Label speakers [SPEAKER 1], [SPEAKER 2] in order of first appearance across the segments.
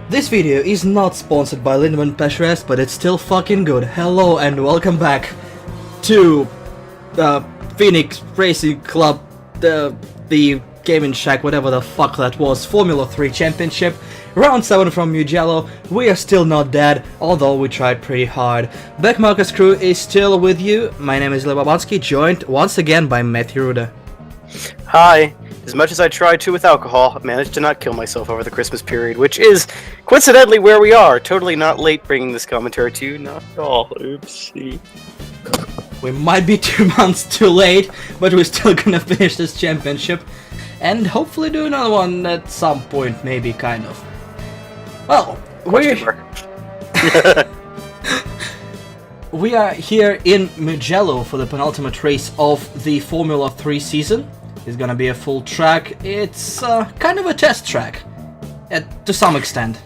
[SPEAKER 1] This video is not sponsored by Lindemann Pescherest, but it's still fucking good. Hello and welcome back to Phoenix Racing Club, the Gaming Shack, whatever the fuck that was, Formula 3 Championship, round 7 from Mugello. We are still not dead, although we tried pretty hard. Backmarker's crew is still with you. My name is Lebabansky, joined once again by Matthew Ruda.
[SPEAKER 2] Hi. As much as I tried to with alcohol, I managed to not kill myself over the Christmas period, which is, coincidentally, where we are. Totally not late bringing this commentary to you, not at all. Oopsie.
[SPEAKER 1] We might be 2 months too late, but we're still gonna finish this championship, and hopefully do another one at some point, maybe, kind of. Well, we are here in Mugello for the penultimate race of the Formula 3 season. It's gonna be a full track. It's kind of a test track, to some extent.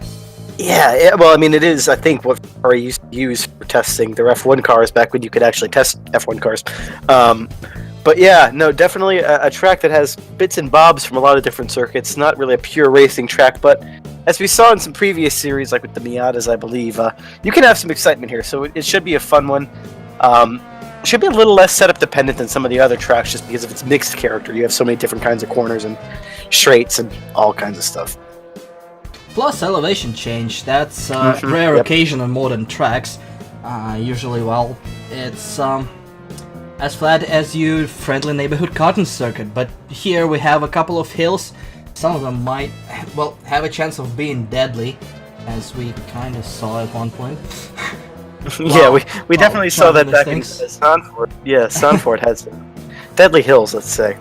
[SPEAKER 2] Yeah, well, I mean, it is, I think, what Ferrari used to use for testing their F1 cars back when you could actually test F1 cars. But yeah, no, definitely a track that has bits and bobs from a lot of different circuits. Not really a pure racing track, but as we saw in some previous series, like with the Miatas, I believe, you can have some excitement here, so it should be a fun one. Should be a little less setup dependent than some of the other tracks just because of its mixed character. You have so many different kinds of corners and straights and all kinds of stuff.
[SPEAKER 1] Plus elevation change, that's a rare occasion on modern tracks. Usually, well, it's as flat as your friendly neighborhood karting circuit, but here we have a couple of hills. Some of them might, well, have a chance of being deadly, as we kind of saw at one point.
[SPEAKER 2] Yeah, we definitely saw that back in Sanford. Yeah, Sanford has deadly hills, let's say.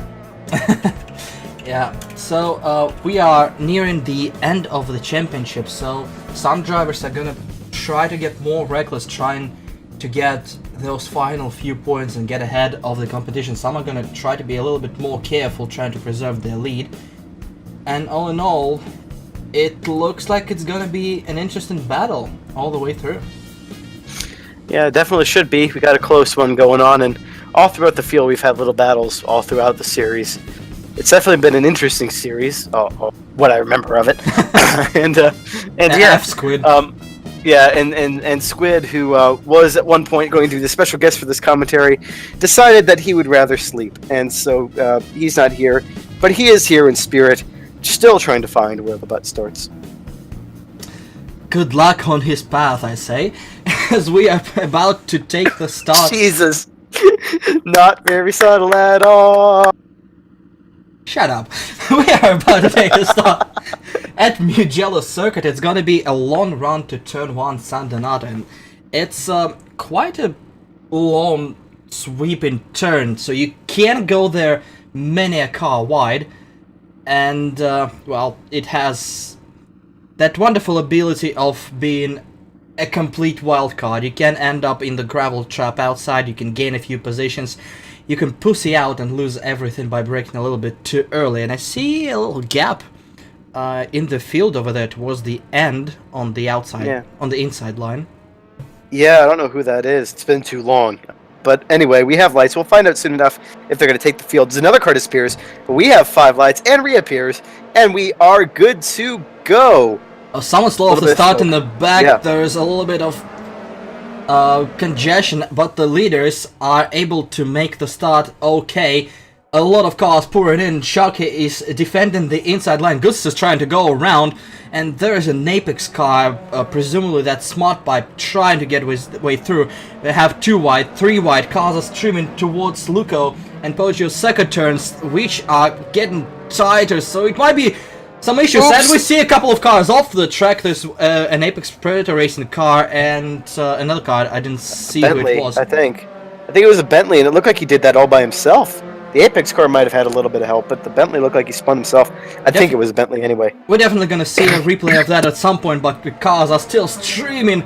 [SPEAKER 1] Yeah, so we are nearing the end of the championship, so some drivers are gonna try to get more reckless, trying to get those final few points and get ahead of the competition. Some are gonna try to be a little bit more careful, trying to preserve their lead. And all in all, it looks like it's gonna be an interesting battle all the way through.
[SPEAKER 2] Yeah, it definitely should be. We got a close one going on, and all throughout the field we've had little battles all throughout the series. It's definitely been an interesting series, what I remember of it. and yeah,
[SPEAKER 1] Squid.
[SPEAKER 2] Yeah, and Squid, who was at one point going to be the special guest for this commentary, decided that he would rather sleep, and so he's not here, but he is here in spirit, still trying to find where the butt starts.
[SPEAKER 1] Good luck on his path, I say, as we are about to take the start.
[SPEAKER 2] Jesus, not very subtle at all.
[SPEAKER 1] Shut up. We are about to take the start at Mugello Circuit. It's gonna be a long run to turn 1 San Donato, and it's quite a long sweeping turn, so you can't go there many a car wide, and well, it has that wonderful ability of being a complete wild card. You can end up in the gravel trap outside, you can gain a few positions, you can pussy out and lose everything by braking a little bit too early. And I see a little gap in the field over there towards the end on the outside, on the inside line.
[SPEAKER 2] Yeah, I don't know who that is. It's been too long. But anyway, we have lights. We'll find out soon enough if they're going to take the field. There's another car disappears, but we have 5 lights and reappears, and we are good to go.
[SPEAKER 1] Oh, someone slow off the start in the back. Yeah. There's a little bit of congestion, but the leaders are able to make the start okay. A lot of cars pouring in. Schalke is defending the inside line. Gutz is trying to go around, and there is an Apex car, presumably that Smart Pipe, trying to get his way through. They have 2 wide, 3 wide. Cars are streaming towards Luco and Poggio's second turns, which are getting tighter, so it might be some issues. Oops. And we see a couple of cars off the track. There's an Apex Predator racing car and another car. I didn't see
[SPEAKER 2] Bentley,
[SPEAKER 1] who it was.
[SPEAKER 2] I think it was a Bentley, and it looked like he did that all by himself. The Apex car might have had a little bit of help, but the Bentley looked like he spun himself. I think it was a Bentley anyway.
[SPEAKER 1] We're definitely going to see a replay of that at some point, but the cars are still streaming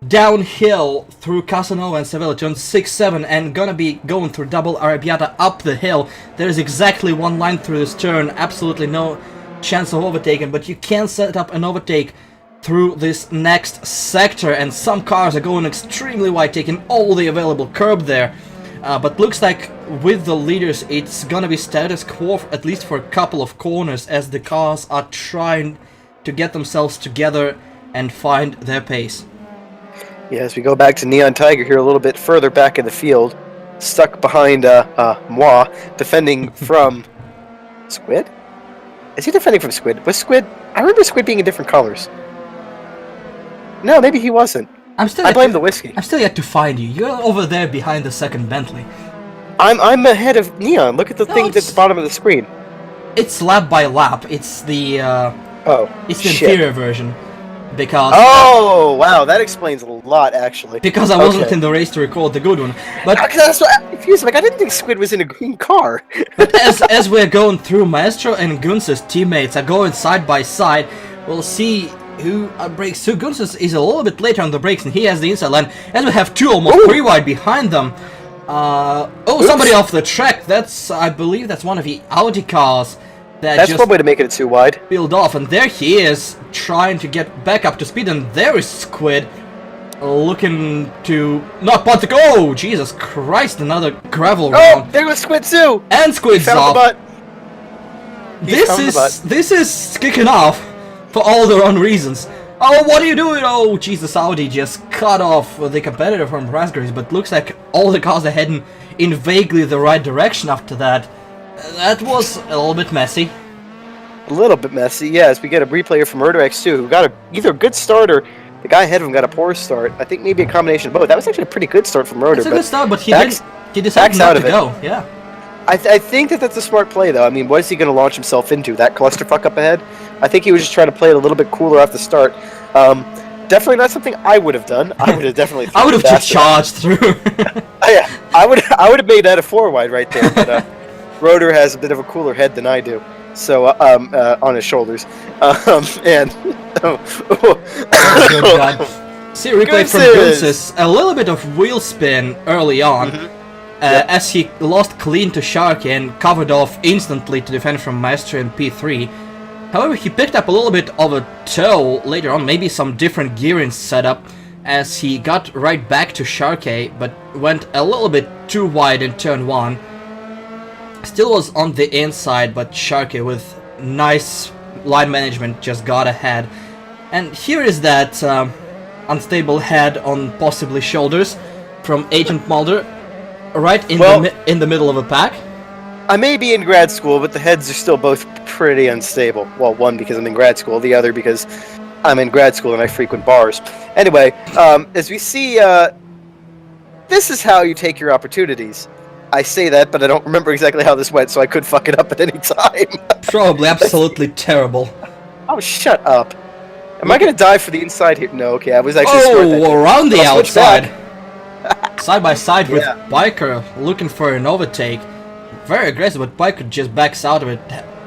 [SPEAKER 1] downhill through Casanova and Sevilla, turn 6-7, and gonna be going through double Arrabbiata up the hill. There's exactly one line through this turn, absolutely no chance of overtaking, but you can set up an overtake through this next sector, and some cars are going extremely wide, taking all the available curb there. But looks like with the leaders it's gonna be status quo, at least for a couple of corners, as the cars are trying to get themselves together and find their pace.
[SPEAKER 2] Yeah, as we go back to Neon Tiger here a little bit further back in the field, stuck behind Moi, defending from Squid? Is he defending from Squid? Was Squid... I remember Squid being in different colors. No, maybe he wasn't. I blame the whiskey.
[SPEAKER 1] I'm still yet to find you. You're over there behind the second Bentley.
[SPEAKER 2] I'm ahead of Neon. Look at the thing at the bottom of the screen.
[SPEAKER 1] It's lap by lap. It's the it's the inferior version. Because
[SPEAKER 2] oh wow, that explains a lot actually.
[SPEAKER 1] Because I wasn't in the race to record the good one. But
[SPEAKER 2] that's what I'm confused. Like I didn't think Squid was in a green car.
[SPEAKER 1] But as we're going through, Maestro and Gunz's teammates are going side by side. We'll see who brakes who. Gunz is a little bit later on the brakes, and he has the inside line. As we have two almost 3 wide behind them. Somebody off the track. That's, I believe, that's one of the Audi cars. That's
[SPEAKER 2] one way to make it 2 wide.
[SPEAKER 1] Peeled off, and there he is, trying to get back up to speed, and there is Squid, looking to not pot the oh Jesus Christ, another gravel round.
[SPEAKER 2] Oh, there was Squid too.
[SPEAKER 1] And Squid's off. This is kicking off for all the wrong reasons. Oh, what are you doing? Oh, Jesus, Audi just cut off the competitor from Raspberries, but looks like all the cars are heading in vaguely the right direction after that. That was a little bit messy.
[SPEAKER 2] A little bit messy, yeah, as we get a replayer from Murder X2, who got either a good start or the guy ahead of him got a poor start. I think maybe a combination of both. That was actually a pretty good start from Murder.
[SPEAKER 1] It's a good start, but he decided not to go, yeah.
[SPEAKER 2] I think that's a smart play, though. I mean, what is he going to launch himself into? That clusterfuck up ahead? I think he was just trying to play it a little bit cooler off the start. Definitely not something I would have done. I would have definitely.
[SPEAKER 1] I would have just charged through.
[SPEAKER 2] Yeah, I would have made that a 4 wide right there. But Rotor has a bit of a cooler head than I do, so on his shoulders, and.
[SPEAKER 1] Good God. See a replay from Gunz's, a little bit of wheel spin early on. As he lost clean to Sharky and covered off instantly to defend from Maestro in P3. However, he picked up a little bit of a toe later on, maybe some different gearing setup, as he got right back to Sharky, but went a little bit too wide in turn 1. Still was on the inside, but Sharky with nice line management just got ahead. And here is that unstable head on possibly shoulders from Agent Mulder. Right in the middle of a pack.
[SPEAKER 2] I may be in grad school, but the heads are still both pretty unstable. Well, one because I'm in grad school, the other because I'm in grad school and I frequent bars. Anyway, as we see, this is how you take your opportunities. I say that, but I don't remember exactly how this went, so I could fuck it up at any time.
[SPEAKER 1] Probably absolutely terrible.
[SPEAKER 2] Oh, shut up. Am I going to die for the inside here? No, okay, I was actually
[SPEAKER 1] around the outside. Side by side with Biker, looking for an overtake. Very aggressive, but Biker just backs out of it.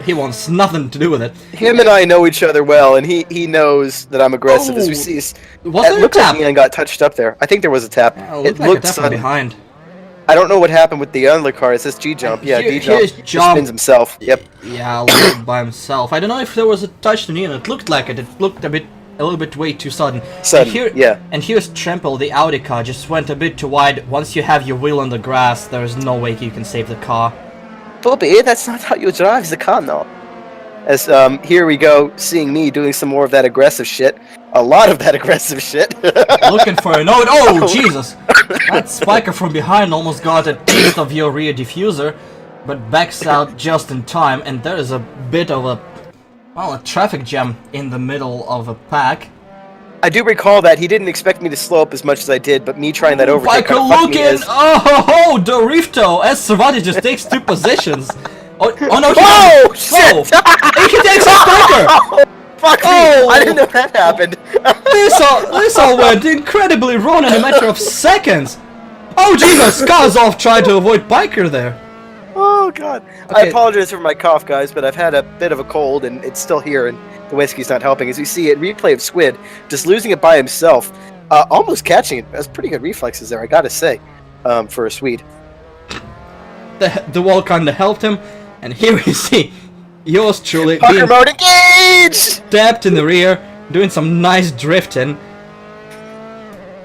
[SPEAKER 1] He wants nothing to do with it.
[SPEAKER 2] Him and I know each other well, and he knows that I'm aggressive. As we see, it looked like Neon got touched up there. I think there was a tap.
[SPEAKER 1] It looked like behind.
[SPEAKER 2] I don't know what happened with the other car. It says G-jump. Yeah, G-jump. He spins himself. Yep.
[SPEAKER 1] Yeah, a little by himself. I don't know if there was a touch to Neon. It looked like it. It looked a little bit way too sudden. And here's Trample, the Audi car, just went a bit too wide. Once you have your wheel on the grass, there's no way you can save the car.
[SPEAKER 2] Bobby, that's not how you drive the car now. As here we go, seeing me doing some more of that aggressive shit. A lot of that aggressive shit.
[SPEAKER 1] Looking for a note. Oh, Jesus! That spiker from behind almost got a taste of your rear diffuser, but backs out just in time, and there is a bit of a traffic jam in the middle of a pack.
[SPEAKER 2] I do recall that he didn't expect me to slow up as much as I did, but me trying that overtake
[SPEAKER 1] Biker looking! Oh, Dorifto! As Servati just takes 2 positions. Oh no! Shit! He takes off Biker!
[SPEAKER 2] Oh, fuck me! I didn't know that happened.
[SPEAKER 1] This all went incredibly wrong in a matter of seconds. Oh Jesus! Skazov tried to avoid Biker there.
[SPEAKER 2] Oh god. Okay. I apologize for my cough, guys, but I've had a bit of a cold and it's still here and the whiskey's not helping. As we see it, replay of Squid, just losing it by himself, almost catching it. That's pretty good reflexes there, I gotta say, for a Swede.
[SPEAKER 1] The wall kinda helped him, and here we see yours truly
[SPEAKER 2] being mode engaged!
[SPEAKER 1] Stabbed in the rear, doing some nice drifting,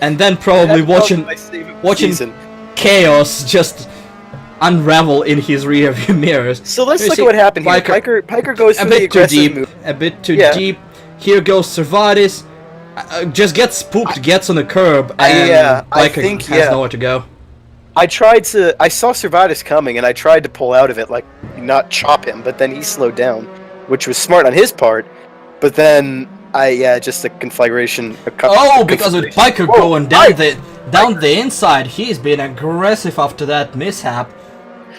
[SPEAKER 1] and then probably watching chaos just unravel in his rear view mirrors.
[SPEAKER 2] So let's look at what happened here. Piker goes for the aggressive move.
[SPEAKER 1] A bit too deep. Here goes Servatis. Just gets spooked, gets on the curb, and
[SPEAKER 2] I
[SPEAKER 1] Biker
[SPEAKER 2] think,
[SPEAKER 1] has nowhere to go.
[SPEAKER 2] I saw Servatus coming, and I tried to pull out of it, like, not chop him, but then he slowed down, which was smart on his part, but then, just a conflagration.
[SPEAKER 1] Because with Biker going down the inside, he's been aggressive after that mishap.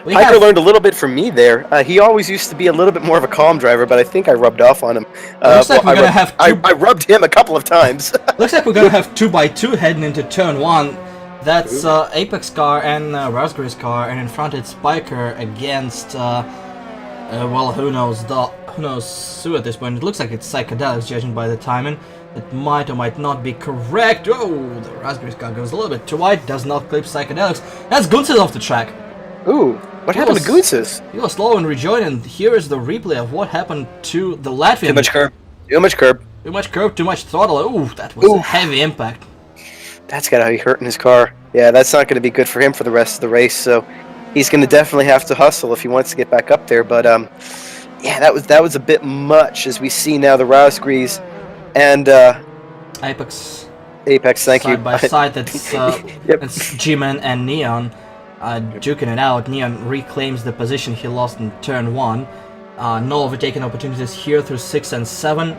[SPEAKER 2] Biker learned a little bit from me there. He always used to be a little bit more of a calm driver, but I think I rubbed off on him.
[SPEAKER 1] Looks like we're gonna have
[SPEAKER 2] I rubbed him a couple of times.
[SPEAKER 1] Looks like we're gonna have 2x2 heading into turn 1. That's Apex car and Raspberry's car, and in front it's Biker against, well, who knows who at this point. It looks like it's Psychedelics, judging by the timing. It might or might not be correct. Oh, the Raspberry's car goes a little bit too wide, does not clip Psychedelics. That's Gunsis off the track.
[SPEAKER 2] Ooh, what happened to Gunsis?
[SPEAKER 1] He was slow and rejoined, and here is the replay of what happened to the Latvian.
[SPEAKER 2] Too much curb. Too much curb.
[SPEAKER 1] Too much curb, too much throttle. Ooh, that was a heavy impact.
[SPEAKER 2] That's gotta be hurting his car. Yeah, that's not gonna be good for him for the rest of the race, so he's gonna definitely have to hustle if he wants to get back up there, but yeah, that was a bit much, as we see now the Raspberries and
[SPEAKER 1] Apex,
[SPEAKER 2] thank you.
[SPEAKER 1] Side by side, that's it's G-Man and Neon duking it out. Neon reclaims the position he lost in turn 1. No overtaking opportunities here through 6 and 7.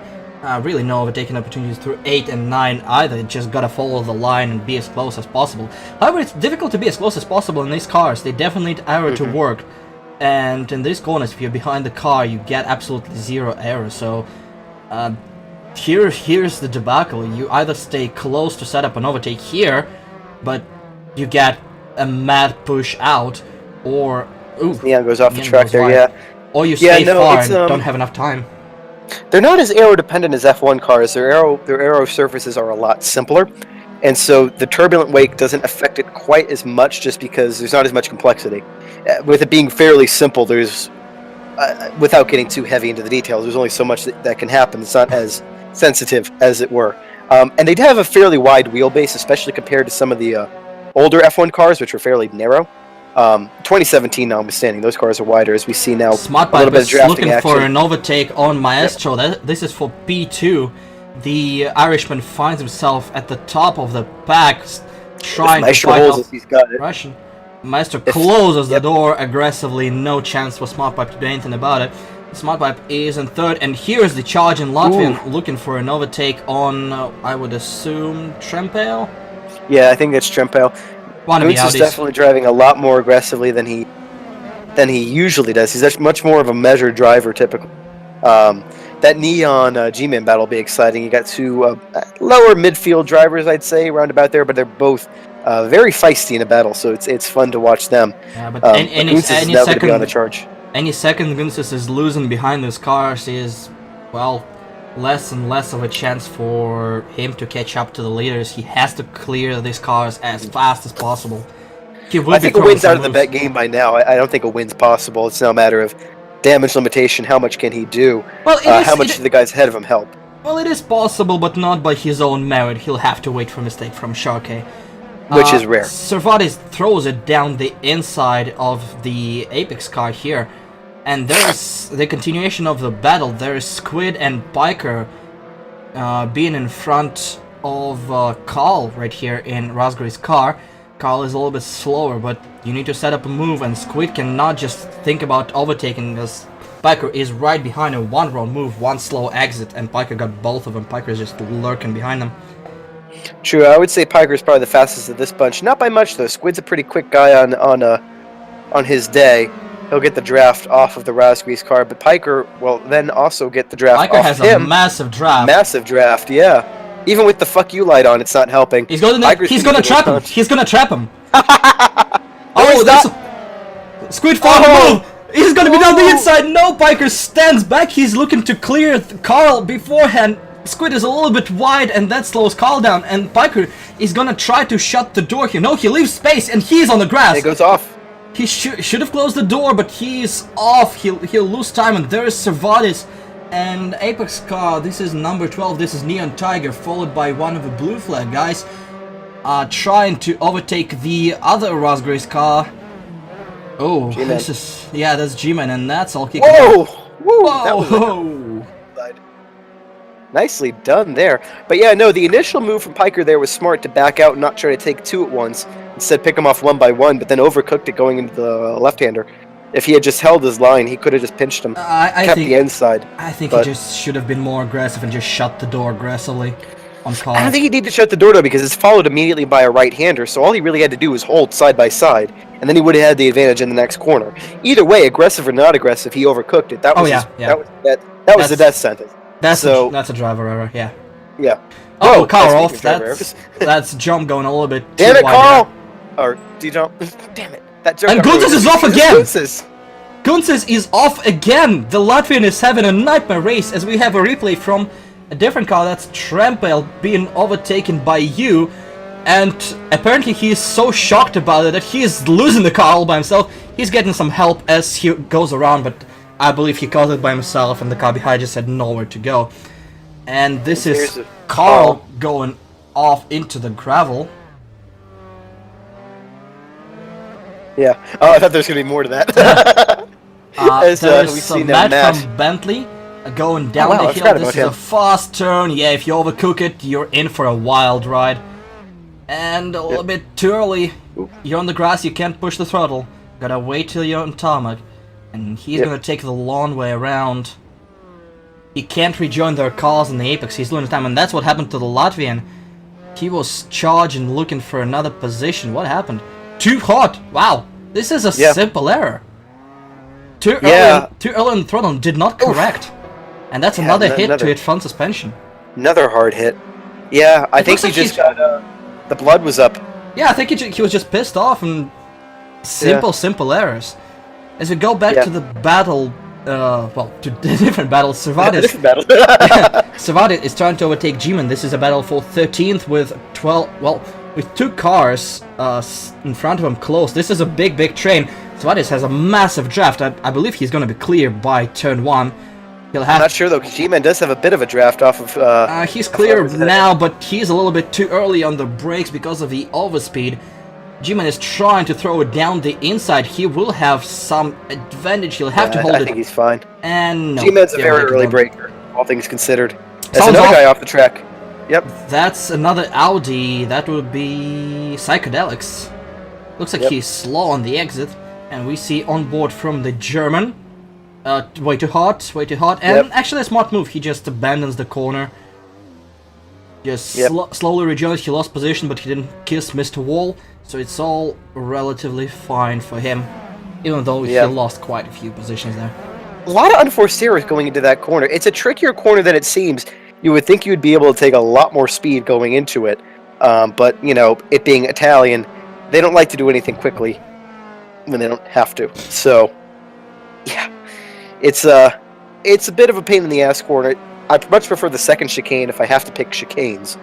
[SPEAKER 1] Really no overtaking opportunities through 8 and 9 either. Just gotta follow the line and be as close as possible. However, it's difficult to be as close as possible in these cars. They definitely need error to work. And in these corners, if you're behind the car, you get absolutely zero error. So here's the debacle. You either stay close to set up an overtake here, but you get a mad push out, or
[SPEAKER 2] Neon goes off the track there, yeah.
[SPEAKER 1] Or you stay far and don't have enough time.
[SPEAKER 2] They're not as aero dependent as F1 cars. Their aero surfaces are a lot simpler, and so the turbulent wake doesn't affect it quite as much, just because there's not as much complexity. With it being fairly simple, there's without getting too heavy into the details, there's only so much that can happen. It's not as sensitive, as it were. And they have a fairly wide wheelbase, especially compared to some of the older F1 cars, which were fairly narrow. 2017 notwithstanding, those cars are wider, as we see now.
[SPEAKER 1] Smart Pipe is looking for an overtake on Maestro. This is for P2. The Irishman finds himself at the top of the pack, trying to fight off Russian. Maestro closes the door aggressively. No chance for Smart Pipe to do anything about it. Smart Pipe is in third, and here's the charge in Latvian, looking for an overtake on, I would assume, Trempale?
[SPEAKER 2] Yeah, I think it's Trempale. Gunsis is definitely driving a lot more aggressively than he usually does. He's much more of a measured driver, typically. That Neon G-Man battle will be exciting. You got two lower midfield drivers, I'd say, around about there, but they're both very feisty in a battle, so it's fun to watch them.
[SPEAKER 1] Yeah, but any second
[SPEAKER 2] on the charge.
[SPEAKER 1] Any second Gunsis is losing behind those cars is, well, less and less of a chance for him to catch up to the leaders. He has to clear these cars as fast as possible.
[SPEAKER 2] I think a win's out of the bet game by now. I don't think a win's possible. It's now a matter of damage limitation. How much can he do?
[SPEAKER 1] Well,
[SPEAKER 2] how much do the guys ahead of him help?
[SPEAKER 1] Well, it is possible, but not by his own merit. He'll have to wait for a mistake from Sharkey.
[SPEAKER 2] Which is rare.
[SPEAKER 1] Servatis throws it down the inside of the Apex car here. And there's the continuation of the battle. There's Squid and Biker being in front of Carl right here in Raspberry's car. Carl is a little bit slower, but you need to set up a move, and Squid cannot just think about overtaking, because Biker is right behind a one-round move, one slow exit, and Biker got both of them. Biker is just lurking behind them.
[SPEAKER 2] True, I would say Piker is probably the fastest of this bunch. Not by much, though. Squid's a pretty quick guy on his day. He'll get the draft off of the Raspberry's car, but Piker will then also get the draft off him.
[SPEAKER 1] Piker has a massive draft.
[SPEAKER 2] Massive draft, yeah. Even with the fuck you light on, it's not helping.
[SPEAKER 1] He's gonna trap him. He's gonna trap him.
[SPEAKER 2] Oh, that's
[SPEAKER 1] Squid forward move. He's gonna be down the inside. No, Piker stands back. He's looking to clear Carl beforehand. Squid is a little bit wide, and that slows Carl down. And Piker is gonna try to shut the door here. No, he leaves space, and he's on the grass.
[SPEAKER 2] It goes off.
[SPEAKER 1] He should have closed the door, but he's off. He'll lose time, and there is Servatis and Apex car. This is number 12. This is Neon Tiger, followed by one of the blue flag guys, trying to overtake the other Raspberry's car. Oh,
[SPEAKER 2] G-Man.
[SPEAKER 1] this is that's G-Man, and that's all kicking.
[SPEAKER 2] Whoa!
[SPEAKER 1] Whoa!
[SPEAKER 2] Nicely done there. But yeah, no, the initial move from Piker there was smart to back out and not try to take two at once. Instead, pick them off one by one, but then overcooked it going into the left-hander. If he had just held his line, he could have just pinched him.
[SPEAKER 1] I
[SPEAKER 2] kept
[SPEAKER 1] think
[SPEAKER 2] the inside.
[SPEAKER 1] I think he just should have been more aggressive and just shut the door aggressively on Carl.
[SPEAKER 2] I don't think he needed to shut the door though, because it's followed immediately by a right-hander, so all he really had to do was hold side by side, and then he would have had the advantage in the next corner. Either way, aggressive or not aggressive, he overcooked it. That was that was the death sentence.
[SPEAKER 1] That's a driver error, yeah.
[SPEAKER 2] Yeah.
[SPEAKER 1] Oh, Carl off. That's jump going a little bit too
[SPEAKER 2] Damn it,
[SPEAKER 1] wide
[SPEAKER 2] Carl! Or do you jump? Damn it. That
[SPEAKER 1] and Gunces is off again! Gunces is off again! The Latvian is having a nightmare race as we have a replay from a different car. That's Trampel being overtaken by you. And apparently he is so shocked about it that he is losing the car all by himself. He's getting some help as he goes around, but I believe he caused it by himself and the car behind just had nowhere to go. And this is Carl going off into the gravel.
[SPEAKER 2] Yeah. Oh, I thought there was going to be more to that.
[SPEAKER 1] There's some Matt from Bentley going down the hill. This is a fast turn. Yeah, if you overcook it, you're in for a wild ride. And a little bit too early. You're on the grass, you can't push the throttle. Gotta wait till you're on tarmac. And he's gonna take the long way around. He can't rejoin their cars in the apex, he's losing time, and that's what happened to the Latvian. He was charging, looking for another position. What happened? Too hot! Wow, this is a simple error. Too early in the throttle did not correct. And that's another hit to hit front suspension.
[SPEAKER 2] Another hard hit. Yeah, I think he just got, the blood was up.
[SPEAKER 1] Yeah, I think he was just pissed off and simple errors. As we go back to the battle, to different battles, Servatis. Servatis is trying to overtake G-Man. This is a battle for 13th with 12. Well, with two cars in front of him close. This is a big train. Servatis has a massive draft. I believe he's going to be clear by turn 1. He'll have.
[SPEAKER 2] I'm not sure though. G-Man does have a bit of a draft off of.
[SPEAKER 1] He's clear now, but he's a little bit too early on the brakes because of the overspeed. G-Man is trying to throw it down the inside. He will have some advantage. He'll have to hold it.
[SPEAKER 2] I think he's fine.
[SPEAKER 1] And no,
[SPEAKER 2] G-Man's a very early breaker, all things considered. There's another guy off the track. Yep.
[SPEAKER 1] That's another Audi. That would be Psychedelics. Looks like he's slow on the exit. And we see on board from the German. Way too hot. And actually a smart move. He just abandons the corner. Just slowly rejoins. He lost position, but he didn't kiss Mr. Wall. So it's all relatively fine for him, even though he lost quite a few positions there.
[SPEAKER 2] A lot of unforced errors going into that corner. It's a trickier corner than it seems. You would think you would be able to take a lot more speed going into it, but you know, it being Italian, they don't like to do anything quickly when they don't have to. So, yeah, it's a bit of a pain in the ass corner. I much prefer the second chicane if I have to pick chicanes.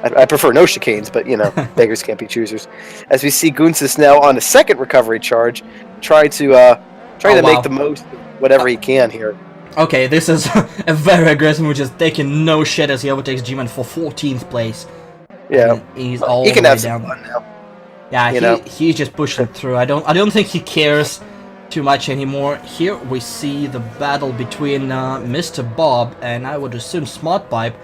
[SPEAKER 2] I prefer no chicanes, but, you know, beggars can't be choosers. As we see Gunces now on a second recovery charge, trying to make the most of whatever he can here.
[SPEAKER 1] Okay, this is a very aggressive move, just taking no shit as he overtakes G-Man for 14th place.
[SPEAKER 2] Yeah.
[SPEAKER 1] And he's all
[SPEAKER 2] he can
[SPEAKER 1] the way
[SPEAKER 2] have
[SPEAKER 1] down.
[SPEAKER 2] some fun now.
[SPEAKER 1] Yeah, he's just pushing through. I don't think he cares too much anymore. Here we see the battle between Mr. Bob and I would assume Smart Pipe.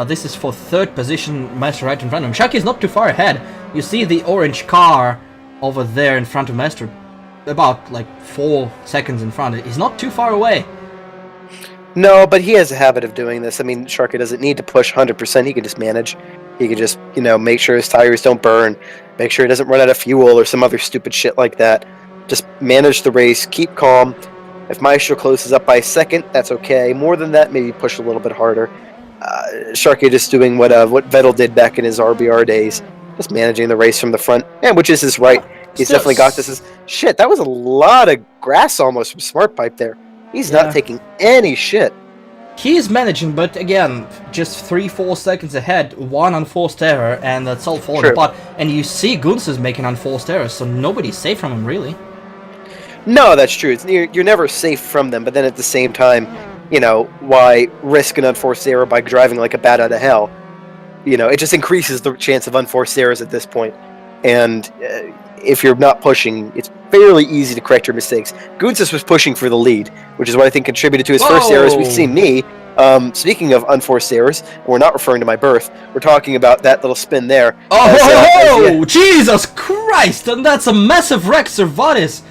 [SPEAKER 1] This is for third position, Master right in front of him. Shaki is not too far ahead. You see the orange car over there in front of Master, about like 4 seconds in front. He's not too far away.
[SPEAKER 2] No, but he has a habit of doing this. I mean, Sharky doesn't need to push 100%. He can just manage. He can just, you know, make sure his tires don't burn, make sure he doesn't run out of fuel or some other stupid shit like that. Just manage the race, keep calm. If Maestro closes up by a second, that's okay. More than that, maybe push a little bit harder. Sharky just doing what Vettel did back in his RBR days, just managing the race from the front, and which is his right. He's definitely got this. Shit, that was a lot of grass almost from Smart Pipe there. He's not taking any shit.
[SPEAKER 1] He's managing, but again, just 3-4 seconds ahead, one unforced error, and that's all falling apart. And you see Gunz is making unforced errors, so nobody's safe from him, really.
[SPEAKER 2] No, that's true. You're never safe from them, but then at the same time, you know, why risk an unforced error by driving like a bat out of hell? You know, it just increases the chance of unforced errors at this point. And if you're not pushing, it's fairly easy to correct your mistakes. Gunzis was pushing for the lead, which is what I think contributed to his first errors. We've seen knee. Speaking of unforced errors, we're not referring to my birth. We're talking about that little spin there.
[SPEAKER 1] Oh, Jesus Christ! And that's a massive wreck, Servatis.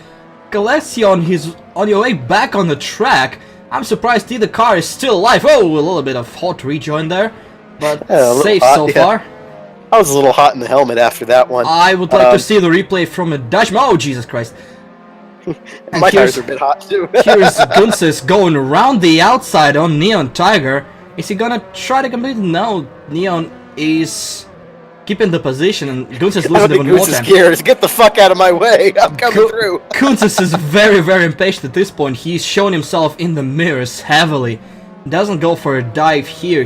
[SPEAKER 1] Galecion, he's on your way back on the track. I'm surprised the car is still alive. Oh, a little bit of hot rejoin there, but safe so far.
[SPEAKER 2] I was a little hot in the helmet after that one.
[SPEAKER 1] I would like to see the replay from a Dutchman. Oh, Jesus Christ.
[SPEAKER 2] My tires are a bit hot too.
[SPEAKER 1] Here's Gunsis going around the outside on Neon Tiger. Is he gonna try to complete? No, Neon is keeping the position, and Gunsis losing even more time.
[SPEAKER 2] Scared. Get the fuck out of my way! I'm coming through.
[SPEAKER 1] Gunsis is very, very impatient at this point. He's shown himself in the mirrors heavily. Doesn't go for a dive here.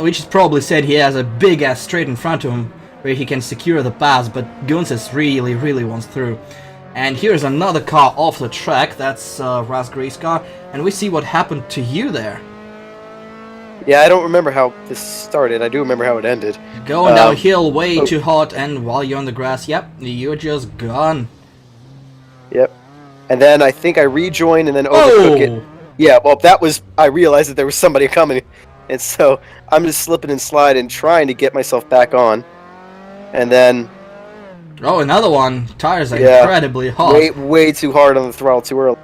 [SPEAKER 1] Which is probably said he has a big ass straight in front of him where he can secure the pass, but Gunsis really, really wants through. And here's another car off the track. That's Rasgray's car, and we see what happened to you there.
[SPEAKER 2] Yeah, I don't remember how this started. I do remember how it ended.
[SPEAKER 1] Going downhill, way too hot, and while you're on the grass, yep, you're just gone.
[SPEAKER 2] Yep. And then I think I rejoined and then overtook it. Yeah, well, that was... I realized that there was somebody coming, and so I'm just slipping and sliding, trying to get myself back on. And then...
[SPEAKER 1] Oh, another one. Tires are incredibly hot.
[SPEAKER 2] Way too hard on the throttle too early.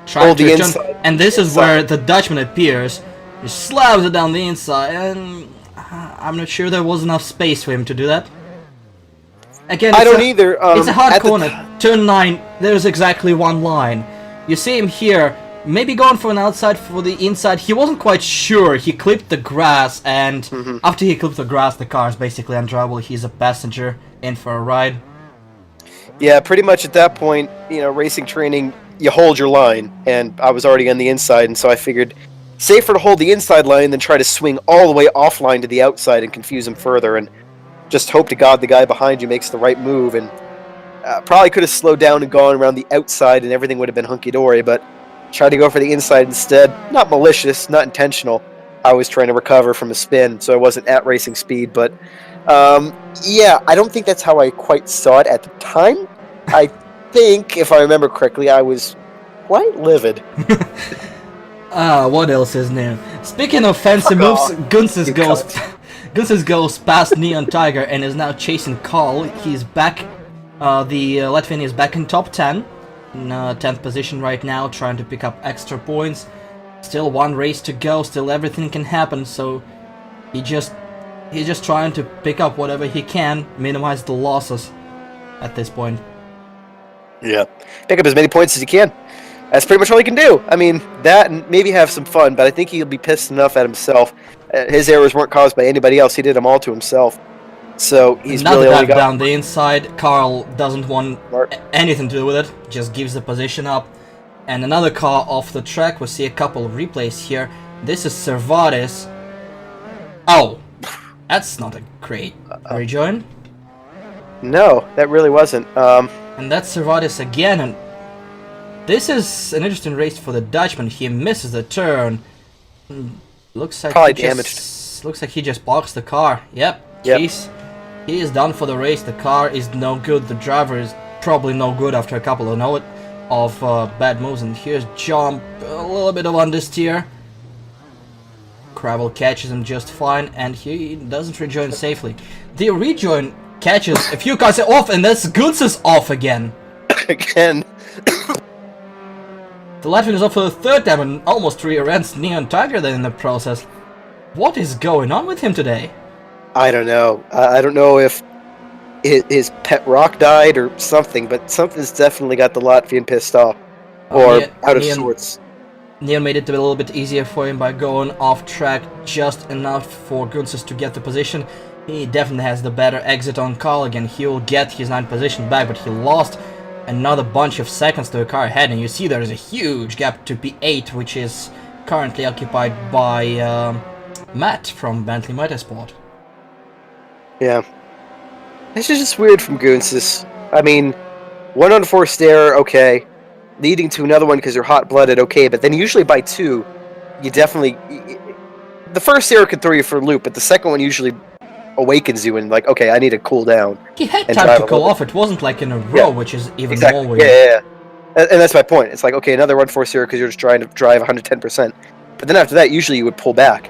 [SPEAKER 1] Hold the inside. And this is where the Dutchman appears. He slams it down the inside, and I'm not sure there was enough space for him to do that. Again,
[SPEAKER 2] I don't either.
[SPEAKER 1] It's a hard corner. Turn 9, there's exactly one line. You see him here, maybe going for an outside for the inside. He wasn't quite sure. He clipped the grass, and after he clipped the grass, the car is basically undrivable. He's a passenger in for a ride.
[SPEAKER 2] Yeah, pretty much at that point, you know, racing training, you hold your line, and I was already on the inside, and so I figured safer to hold the inside line than try to swing all the way offline to the outside and confuse him further, and just hope to God the guy behind you makes the right move, and probably could have slowed down and gone around the outside and everything would have been hunky-dory, but tried to go for the inside instead. Not malicious, not intentional. I was trying to recover from a spin, so I wasn't at racing speed, but yeah, I don't think that's how I quite saw it at the time. I think, if I remember correctly, I was quite livid.
[SPEAKER 1] What else is new? Speaking of fancy moves, Gunsis goes past Neon Tiger and is now chasing Carl. He's back, the Latvian is back in top 10, in 10th position right now, trying to pick up extra points. Still one race to go, still everything can happen, so he's just trying to pick up whatever he can, minimize the losses at this point.
[SPEAKER 2] Yeah, pick up as many points as you can. That's pretty much all he can do. I mean, that and maybe have some fun, but I think he'll be pissed enough at himself. His errors weren't caused by anybody else. He did them all to himself. So he's
[SPEAKER 1] Another
[SPEAKER 2] really only
[SPEAKER 1] dive down the inside. Carl doesn't want
[SPEAKER 2] Smart.
[SPEAKER 1] anything to do with it. Just gives the position up. And another car off the track. We see a couple of replays here. This is Servatis. Oh, that's not a great rejoin.
[SPEAKER 2] No, that really wasn't.
[SPEAKER 1] And that's Servatis again. And this is an interesting race for the Dutchman. He misses the turn. Looks like
[SPEAKER 2] Probably damaged.
[SPEAKER 1] Looks like he just blocks the car. Yep. He is done for the race. The car is no good. The driver is probably no good after a couple of bad moves. And here's Jump. A little bit of understeer. Gravel catches him just fine, and he doesn't rejoin safely. The rejoin catches a few cars off, and that's Gunsis off again.
[SPEAKER 2] Again.
[SPEAKER 1] The Latvian is off for the third time and almost rear-ends Neon Tiger then in the process. What is going on with him today?
[SPEAKER 2] I don't know. I don't know if his pet rock died or something, but something's definitely got the Latvian pissed off. Or out of sorts.
[SPEAKER 1] Neon made it a little bit easier for him by going off track just enough for Gunsis to get the position. He definitely has the better exit on Carl again. He'll get his 9th position back, but he lost another bunch of seconds to the car ahead, and you see there is a huge gap to P8, which is currently occupied by Matt from Bentley Motorsport.
[SPEAKER 2] Yeah. This is just weird from Gunsis. I mean, 1 unforced error, okay. Leading to another one because you're hot-blooded, okay, but then usually by 2, you definitely... The first error could throw you for a loop, but the second one usually awakens you and like, okay, I need to cool down.
[SPEAKER 1] He had time to cool off. It wasn't like in a row, which is even more weird.
[SPEAKER 2] Yeah. And that's my point. It's like, okay, another 1-4-0 because you're just trying to drive 110%. But then after that, usually you would pull back.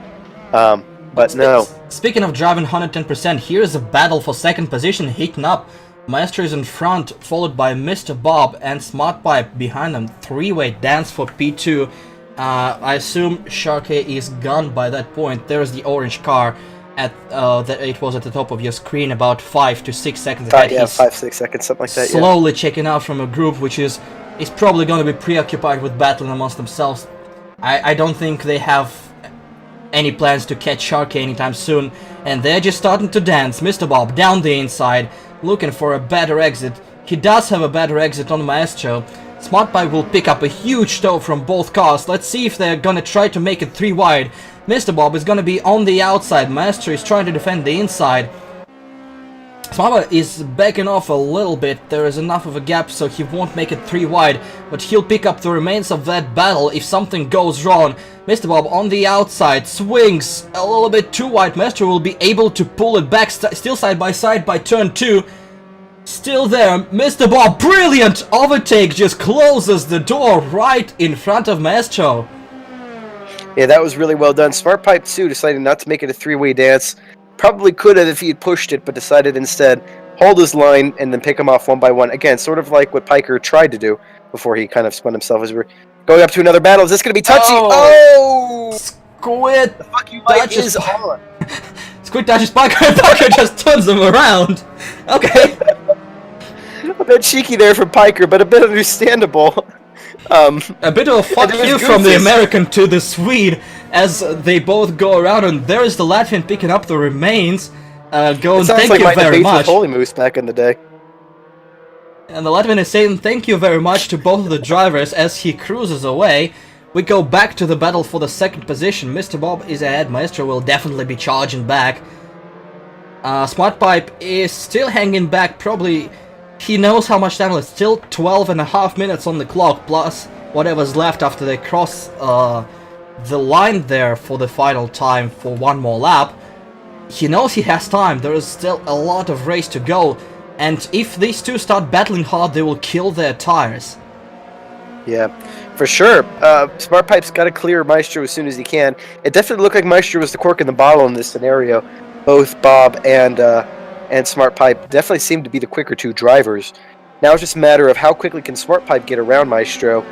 [SPEAKER 2] But no.
[SPEAKER 1] Speaking of driving 110%, here's a battle for second position heating up. Maestro is in front, followed by Mr. Bob and Smart Pipe behind them. Three-way dance for P2. I assume Shark is gone by that point. There's the orange car. It was at the top of your screen, about 5 to 6 seconds ahead.
[SPEAKER 2] Yeah, 5-6 seconds, something like that.
[SPEAKER 1] Slowly checking out from a group which is probably going to be preoccupied with battling amongst themselves. I don't think they have any plans to catch Sharky anytime soon, and they're just starting to dance. Mr. Bob down the inside, looking for a better exit. He does have a better exit on Maestro. Smart Pipe will pick up a huge tow from both cars. Let's see if they're gonna try to make it 3 wide. Mr. Bob is gonna be on the outside. Maestro is trying to defend the inside. Smart Pipe is backing off a little bit. There is enough of a gap so he won't make it 3 wide, but he'll pick up the remains of that battle if something goes wrong. Mr. Bob on the outside swings a little bit too wide. Maestro will be able to pull it back, still side by turn 2. Still there, Mr. Bob, brilliant overtake, just closes the door right in front of Maestro.
[SPEAKER 2] Yeah, that was really well done. Smart Pipe 2 decided not to make it a 3-way dance. Probably could have if he had pushed it, but decided instead hold his line and then pick him off one by one. Again, sort of like what Piker tried to do before he kind of spun himself as we're going up to another battle. Is this going to be touchy? Oh!
[SPEAKER 1] Squid
[SPEAKER 2] the fuck you touches on.
[SPEAKER 1] Squid touches Piker and Piker just turns him around. Okay.
[SPEAKER 2] A bit cheeky there from Piker, but a bit understandable.
[SPEAKER 1] A bit of a fuck you from the American to the Swede as they both go around, and there is the Latvian picking up the remains. Going, thank
[SPEAKER 2] like
[SPEAKER 1] you very much.
[SPEAKER 2] Holy Moose back in the day.
[SPEAKER 1] And the Latvian is saying thank you very much to both of the drivers as he cruises away. We go back to the battle for the second position. Mr. Bob is ahead. Maestro will definitely be charging back. Smart Pipe is still hanging back. Probably he knows how much time left. Still 12.5 minutes on the clock, plus whatever's left after they cross the line there for the final time for one more lap. He knows he has time. There is still a lot of race to go. And if these two start battling hard, they will kill their tires.
[SPEAKER 2] Yeah, for sure. Smart Pipe's got to clear Maestro as soon as he can. It definitely looked like Maestro was the cork in the bottle in this scenario. Both Bob and Smart Pipe definitely seem to be the quicker two drivers. Now it's just a matter of how quickly can Smart Pipe get around Maestro,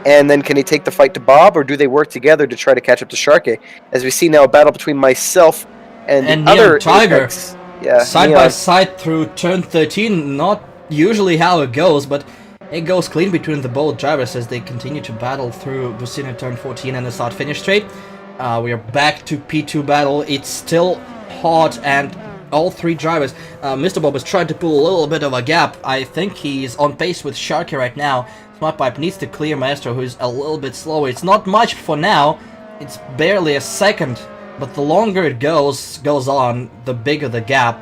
[SPEAKER 2] and then can he take the fight to Bob, or do they work together to try to catch up to Sharkey? As we see now a battle between myself and the other
[SPEAKER 1] Tiger.
[SPEAKER 2] Apex. Yeah,
[SPEAKER 1] side by side through turn 13, not usually how it goes, but it goes clean between the both drivers as they continue to battle through Busina turn 14 and the start-finish straight. We are back to P2 battle. It's still hot, and all three drivers, Mr. Bob is trying to pull a little bit of a gap. I think he's on pace with Sharky right now. Smart Pipe needs to clear Maestro, who's a little bit slower. It's not much for now, it's barely a second. But the longer it goes on, the bigger the gap.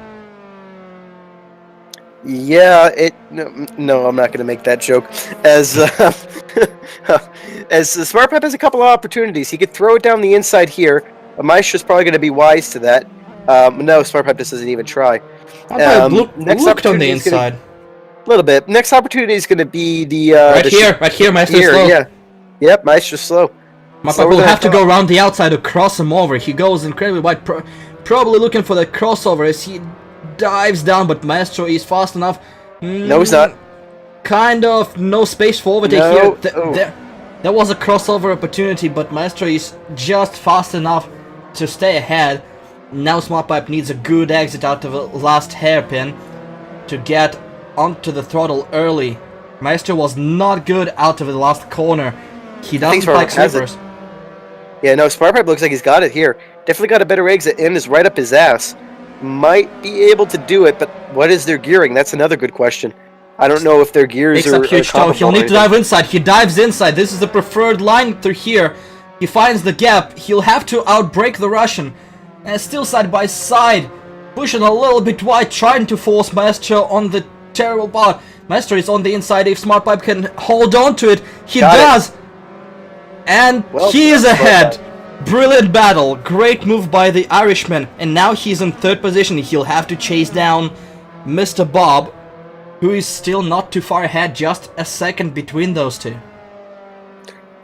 [SPEAKER 2] Yeah, no, I'm not going to make that joke. As Smart Pipe has a couple of opportunities. He could throw it down the inside here. Maestro's probably going to be wise to that. No, Smart Pipe just doesn't even try.
[SPEAKER 1] Looked on the inside.
[SPEAKER 2] A little bit. Next opportunity is going to be the...
[SPEAKER 1] right here, Maestro's slow.
[SPEAKER 2] Yeah. Yep, Maestro's slow.
[SPEAKER 1] Smart Pipe will have to go around the outside to cross him over. He goes incredibly wide, probably looking for the crossover as he dives down, but Maestro is fast enough.
[SPEAKER 2] No, he's not.
[SPEAKER 1] Kind of no space for overtake here. There was a crossover opportunity, but Maestro is just fast enough to stay ahead. Now Smart Pipe needs a good exit out of the last hairpin to get onto the throttle early. Maestro was not good out of the last corner. He doesn't like slippers.
[SPEAKER 2] Yeah, no, Smart Pipe looks like he's got it here. Definitely got a better exit in, is right up his ass. Might be able to do it, but what is their gearing? That's another good question. I don't know if their gears are
[SPEAKER 1] huge toe. He'll need to dive inside. He dives inside. This is the preferred line through here. He finds the gap. He'll have to outbrake the Russian. And still side by side, pushing a little bit wide, trying to force Maestro on the terrible part. Maestro is on the inside. If Smart Pipe can hold on to it, he does. And he is ahead. Brilliant battle. Great move by the Irishman. And now he's in third position. He'll have to chase down Mr. Bob, who is still not too far ahead. Just a second between those two.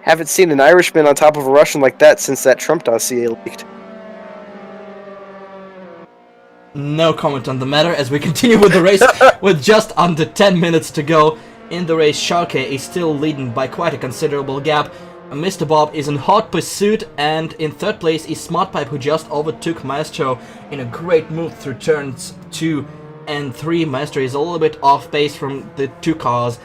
[SPEAKER 2] Haven't seen an Irishman on top of a Russian like that since that Trump dossier leaked.
[SPEAKER 1] No comment on the matter as we continue with the race with just under 10 minutes to go. In the race, Sharke is still leading by quite a considerable gap. Mr. Bob is in hot pursuit, and in third place is Smartpipe, who just overtook Maestro in a great move through turns 2 and 3. Maestro is a little bit off pace from the two cars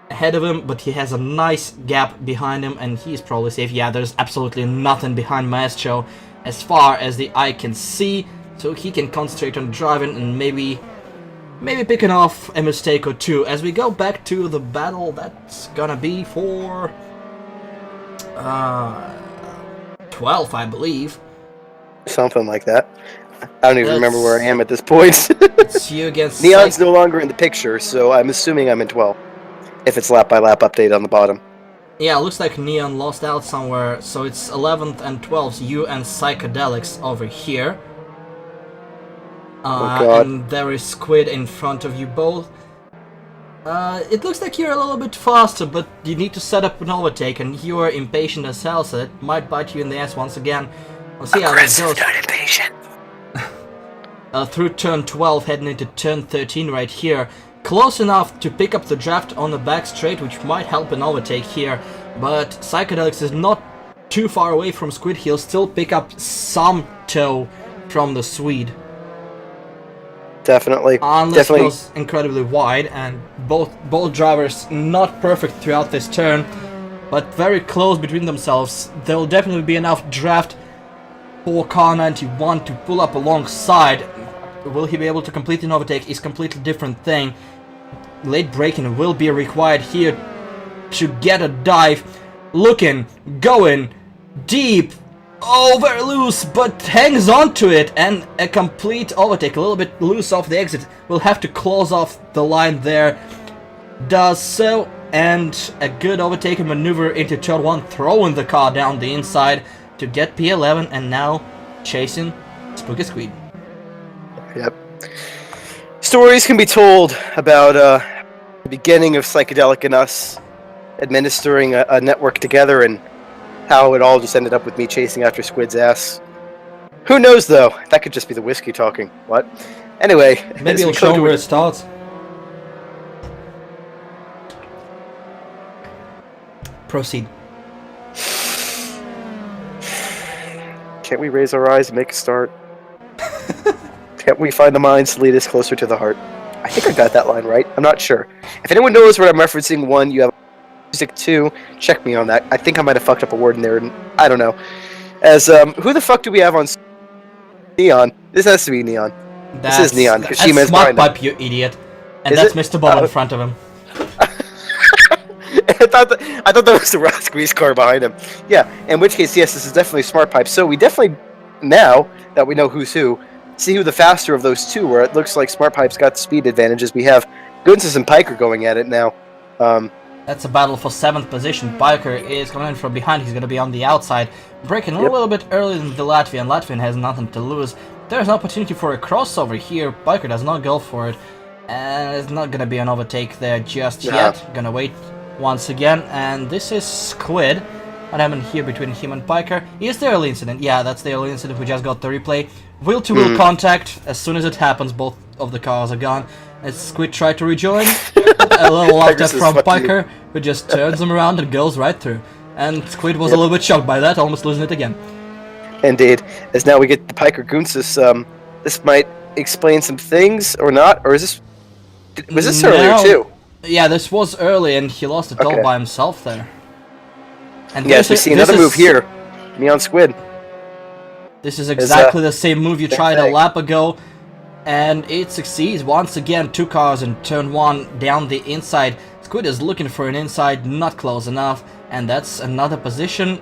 [SPEAKER 1] ahead of him, but he has a nice gap behind him, and he's probably safe. Yeah, there's absolutely nothing behind Maestro as far as the eye can see, so he can concentrate on driving and maybe picking off a mistake or two. As we go back to the battle, that's gonna be for 12, I believe.
[SPEAKER 2] Something like that. I don't even remember where I am at this point.
[SPEAKER 1] It's you against
[SPEAKER 2] Neon's no longer in the picture, so I'm assuming I'm in 12. If it's lap by lap update on the bottom.
[SPEAKER 1] Yeah, looks like Neon lost out somewhere, so it's 11th and 12th, you and Psychedelics over here.
[SPEAKER 2] Oh God.
[SPEAKER 1] And there is Squid in front of you both. It looks like you're a little bit faster, but you need to set up an overtake, and you are impatient as hell, so it might bite you in the ass once again. We'll see how that goes.
[SPEAKER 2] Not impatient.
[SPEAKER 1] Through turn 12, heading into turn 13 right here. Close enough to pick up the draft on the back straight, which might help an overtake here, but Psychedelics is not too far away from Squid. He'll still pick up some toe from the Swede.
[SPEAKER 2] Definitely.
[SPEAKER 1] Unless it goes incredibly wide, and both drivers not perfect throughout this turn, but very close between themselves. There will definitely be enough draft for car 91 to pull up alongside. Will he be able to complete an overtake is a completely different thing. Late braking will be required here to get a dive. Looking, going, deep, over loose, but hangs on to it, and a complete overtake, a little bit loose off the exit. Will have to close off the line there. Does so, and a good overtaking maneuver into turn 1, throwing the car down the inside to get P11, and now chasing Spooky Squid.
[SPEAKER 2] Yep. Stories can be told about the beginning of Psychedelic and us administering a network together, and how it all just ended up with me chasing after Squid's ass. Who knows, though? That could just be the whiskey talking. What? Anyway.
[SPEAKER 1] Maybe it'll show where it starts. Proceed.
[SPEAKER 2] Can't we raise our eyes and make a start? Can't we find the minds to lead us closer to the heart? I think I got that line right. I'm not sure. If anyone knows what I'm referencing, 1, you have music, 2, check me on that. I think I might have fucked up a word in there, and I don't know. As, who the fuck do we have on Neon? This has to be Neon. This is Neon.
[SPEAKER 1] That's Smartpipe, you idiot. And that's Mr. Bob in front of him.
[SPEAKER 2] I thought that was the Rasquez car behind him. Yeah, in which case, yes, this is definitely Smartpipe. So we definitely, now that we know who's who, see who the faster of those two, where it looks like Smartpipe's got the speed advantages. We have Gunsis and Piker going at it now.
[SPEAKER 1] That's a battle for 7th position. Piker is coming in from behind. He's going to be on the outside, breaking a little bit earlier than the Latvian. Latvian has nothing to lose. There's an opportunity for a crossover here. Piker does not go for it, and it's not going to be an overtake there just yet. Gonna wait once again, and this is Squid. What happened here between him and Piker? Is the early incident? Yeah, that's the early incident. We just got the replay. Wheel-to-wheel contact. As soon as it happens, both of the cars are gone. As Squid tried to rejoin, a little laughter from Piker, who just turns him around and goes right through. And Squid was a little bit shocked by that, almost losing it again.
[SPEAKER 2] Indeed. As now we get the Piker Gunsis, this might explain some things, or not? Or is this... Was this earlier, too?
[SPEAKER 1] Yeah, this was early, and he lost it all by himself there. And
[SPEAKER 2] yes, we see another move here. Neon Squid.
[SPEAKER 1] This is exactly the same move you tried a lap ago, and it succeeds once again. 2 cars in turn 1 down the inside. Squid is looking for an inside, not close enough, and that's another position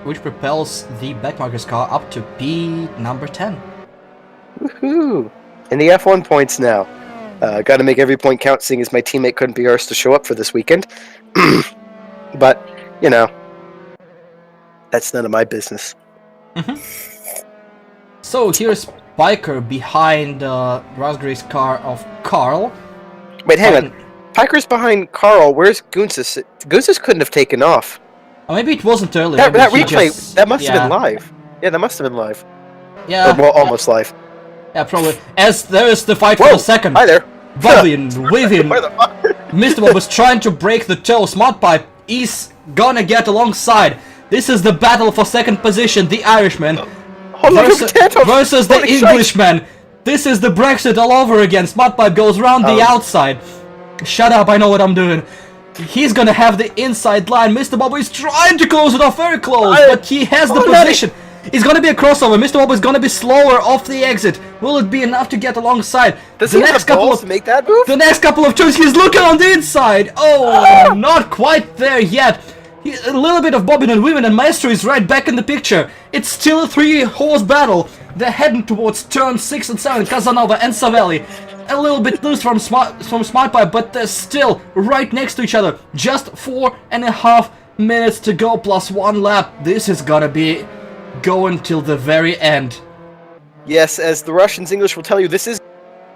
[SPEAKER 1] which propels the backmarker's car up to P number 10.
[SPEAKER 2] Woohoo! And the F1 points now. Got to make every point count, seeing as my teammate couldn't be arsed to show up for this weekend. But, you know, that's none of my business.
[SPEAKER 1] So here's Piker behind Rasgray's car of Carl.
[SPEAKER 2] Wait, hang on. Piker's behind Carl. Where's Gunsis? Gunsis couldn't have taken off.
[SPEAKER 1] Or maybe it wasn't early.
[SPEAKER 2] That
[SPEAKER 1] maybe he
[SPEAKER 2] replay,
[SPEAKER 1] just-
[SPEAKER 2] that must have
[SPEAKER 1] yeah.
[SPEAKER 2] been live. Yeah, that must have been live.
[SPEAKER 1] Yeah.
[SPEAKER 2] Or, well, almost live.
[SPEAKER 1] Yeah, probably. As there is the fight for
[SPEAKER 2] Whoa!
[SPEAKER 1] the second.
[SPEAKER 2] Hi there.
[SPEAKER 1] Bobby and Vivian.
[SPEAKER 2] Where the fuck?
[SPEAKER 1] Mr. Bob is trying to break the toe. Smart Pipe is gonna get alongside. This is the battle for second position. The Irishman
[SPEAKER 2] Hold on,
[SPEAKER 1] versus the
[SPEAKER 2] Holy shit.
[SPEAKER 1] Englishman. This is the Brexit all over again. Smart Pipe goes round the outside. Shut up, I know what I'm doing. He's gonna have the inside line. Mr. Bob is trying to close it off very close, but he has the position. It's gonna be a crossover. Mr. Bob is gonna be slower off the exit. Will it be enough to get alongside?
[SPEAKER 2] Does he have the balls to make that move?
[SPEAKER 1] The next couple of turns, he's looking on the inside. Oh, not quite there yet. A little bit of bobbing and weaving, and Maestro is right back in the picture. It's still a 3-horse battle. They're heading towards turn 6 and 7. Casanova and Savelli. A little bit loose from Smart Pipe, but they're still right next to each other. Just 4.5 minutes to go, plus 1 lap. This is gonna be going till the very end.
[SPEAKER 2] Yes, as the Russians English will tell you, this is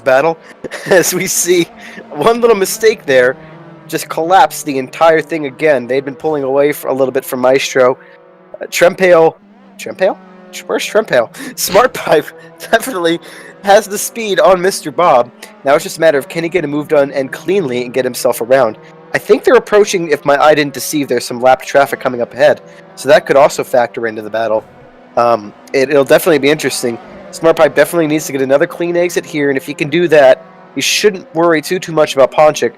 [SPEAKER 2] battle. As we see, one little mistake there just collapsed the entire thing again. They'd been pulling away for a little bit from Maestro. Trempale? Where's Trempale? Smart Pipe definitely has the speed on Mr. Bob. Now it's just a matter of can he get a move done and cleanly and get himself around. I think they're approaching, if my eye didn't deceive, there's some lapped traffic coming up ahead. So that could also factor into the battle. It'll definitely be interesting. Smart Pipe definitely needs to get another clean exit here, and if he can do that, he shouldn't worry too much about Ponchik,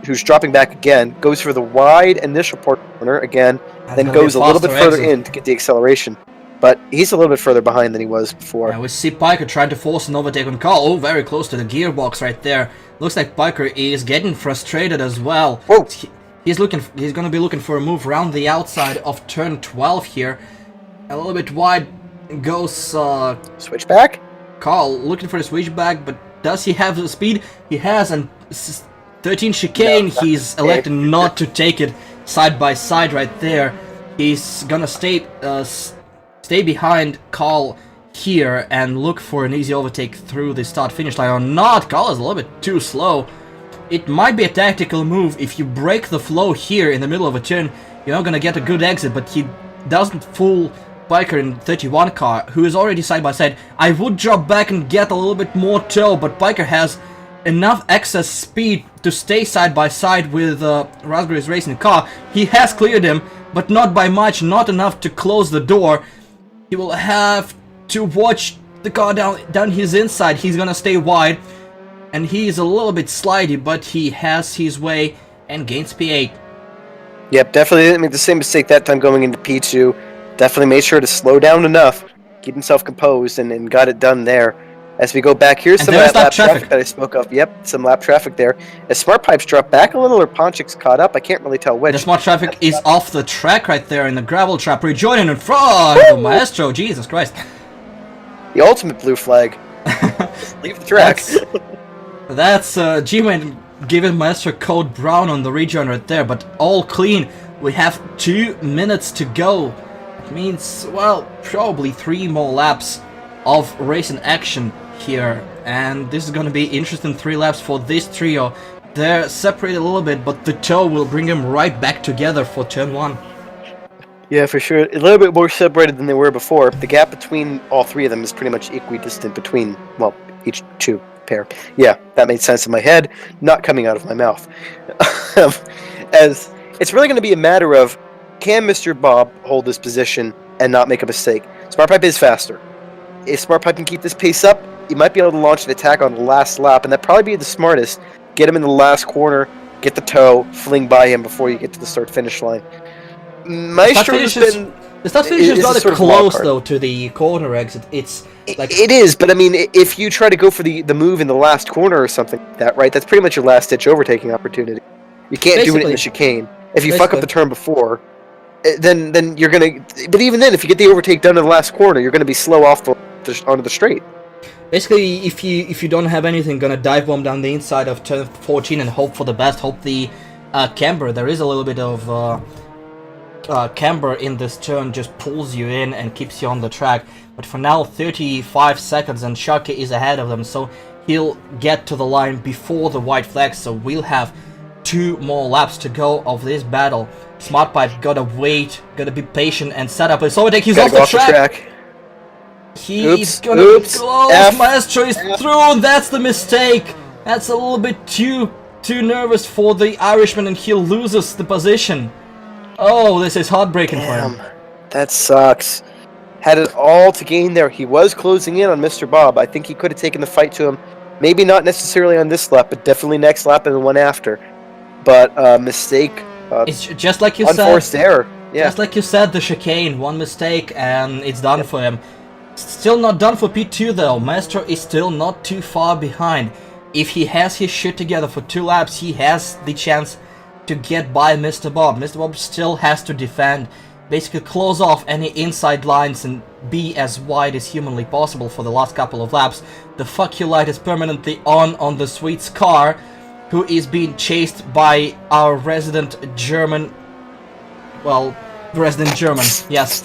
[SPEAKER 2] who's dropping back again, goes for the wide initial corner again, then goes a little bit further in to get the acceleration. But he's a little bit further behind than he was before.
[SPEAKER 1] Yeah, we see Piker trying to force an overtake on Carl. Oh, very close to the gearbox right there. Looks like Piker is getting frustrated as well.
[SPEAKER 2] Whoa!
[SPEAKER 1] He's gonna be looking for a move around the outside of turn 12 here. A little bit wide goes
[SPEAKER 2] Switchback?
[SPEAKER 1] Carl looking for the switchback, but does he have the speed? He has, and 13 chicane.
[SPEAKER 2] No,
[SPEAKER 1] he's elected not to take it side by side right there. He's gonna stay behind Carl here and look for an easy overtake through the start-finish line or not. Carl is a little bit too slow. It might be a tactical move. If you break the flow here in the middle of a turn, you're not gonna get a good exit, but he doesn't fool Biker in 31 car, who is already side by side. I would drop back and get a little bit more toe, but Biker has enough excess speed to stay side by side with Raspberry's racing car. He has cleared him, but not by much, not enough to close the door. He will have to watch the car down his inside. He's gonna stay wide, and he's a little bit slidey, but he has his way and gains P8.
[SPEAKER 2] Yep, definitely didn't make the same mistake that time going into P2. Definitely made sure to slow down enough, keep himself composed, and got it done there. As we go back, here's some of that lap traffic that I spoke of. Yep, some lap traffic there. As Smart Pipes drop back a little, or Ponchik's caught up, I can't really tell which.
[SPEAKER 1] The Smart Traffic is off the track right there in the gravel trap, rejoining in front of Maestro. Jesus Christ.
[SPEAKER 2] The ultimate blue flag. Leave the track.
[SPEAKER 1] That's G-Man giving Maestro code brown on the rejoin right there, but all clean. We have 2 minutes to go. It means, well, probably 3 more laps of racing action here, and this is going to be interesting 3 laps for this trio. They're separated a little bit, but the toe will bring them right back together for turn 1.
[SPEAKER 2] Yeah, for sure. A little bit more separated than they were before. The gap between all 3 of them is pretty much equidistant between, well, each 2 pair. Yeah, that made sense in my head, not coming out of my mouth. As it's really going to be a matter of, can Mr. Bob hold this position and not make a mistake? Smart Pipe is faster. If Smart Pipe can keep this pace up, he might be able to launch an attack on the last lap, and that'd probably be the smartest. Get him in the last corner, get the toe, fling by him before you get to the start-finish line. Maestro's been...
[SPEAKER 1] The start finish is rather close, though, to the corner exit. It's like...
[SPEAKER 2] It is, but I mean, if you try to go for the move in the last corner or something like that, right, that's pretty much your last-ditch overtaking opportunity. You can't do it in the chicane. If you fuck up the turn before, then you're gonna... But even then, if you get the overtake done in the last corner, you're gonna be slow off onto the straight.
[SPEAKER 1] Basically, if you don't have anything, gonna dive bomb down the inside of turn 14 and hope for the best. Hope the camber. There is a little bit of camber in this turn, just pulls you in and keeps you on the track. But for now, 35 seconds, and Sharky is ahead of them, so he'll get to the line before the white flag. So we'll have 2 more laps to go of this battle. Smart Pipe gotta wait, gotta be patient and set up his overtake. He's
[SPEAKER 2] Gotta
[SPEAKER 1] off
[SPEAKER 2] go
[SPEAKER 1] the track. He's gonna be close. Maestro is through. That's the mistake. That's a little bit too nervous for the Irishman, and he loses the position. Oh, this is heartbreaking for him.
[SPEAKER 2] That sucks. Had it all to gain there. He was closing in on Mr. Bob. I think he could have taken the fight to him. Maybe not necessarily on this lap, but definitely next lap and the one after. But mistake.
[SPEAKER 1] It's just like you
[SPEAKER 2] unforced
[SPEAKER 1] said.
[SPEAKER 2] Error. Yeah.
[SPEAKER 1] Just like you said, the chicane, one mistake, and it's done for him. Still not done for P2 though. Maestro is still not too far behind. If he has his shit together for 2 laps, he has the chance to get by Mr. Bob. Mr. Bob still has to defend, basically close off any inside lines and be as wide as humanly possible for the last couple of laps. The fuck you light is permanently on the Sweet's car, who is being chased by our resident German. Well, resident German, yes.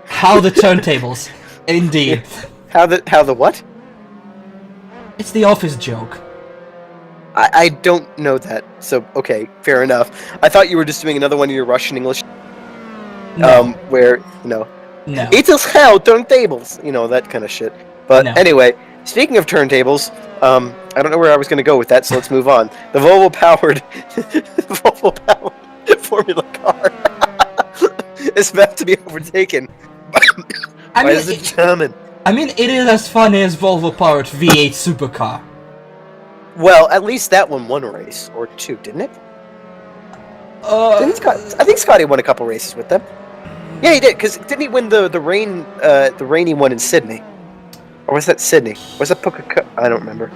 [SPEAKER 1] How the turntables, indeed.
[SPEAKER 2] How the what?
[SPEAKER 1] It's the Office joke.
[SPEAKER 2] I don't know that, so okay, fair enough. I thought you were just doing another one of your Russian English.
[SPEAKER 1] No.
[SPEAKER 2] Where, no. It is how turntables, that kind of shit. But anyway, speaking of turntables, I don't know where I was going to go with that, so let's move on. The Volvo-powered Formula car is about to be overtaken by the German.
[SPEAKER 1] I mean, it is as funny as Volvo-powered V8 supercar.
[SPEAKER 2] Well, at least that one won a race, or 2, didn't it? I think Scotty won a couple races with them. Yeah, he did, because didn't he win the rainy one in Sydney? Or was that Sydney? Was that I don't remember.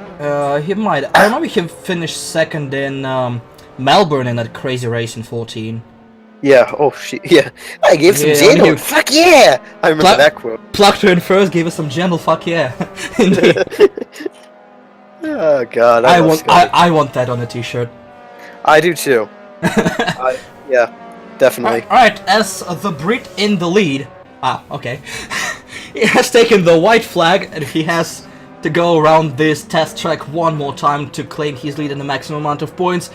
[SPEAKER 1] He might. I remember he finished second in Melbourne in that crazy race in 14.
[SPEAKER 2] Yeah, oh shit, yeah. I gave some gentle, fuck yeah! I remember that quote.
[SPEAKER 1] Plucked her in first, gave us some gentle, fuck yeah. Indeed.
[SPEAKER 2] Oh god,
[SPEAKER 1] I want that on a t-shirt.
[SPEAKER 2] I do too. Yeah, definitely.
[SPEAKER 1] Alright, as the Brit in the lead... okay. He has taken the white flag, and he has to go around this test track one more time to claim his lead in the maximum amount of points.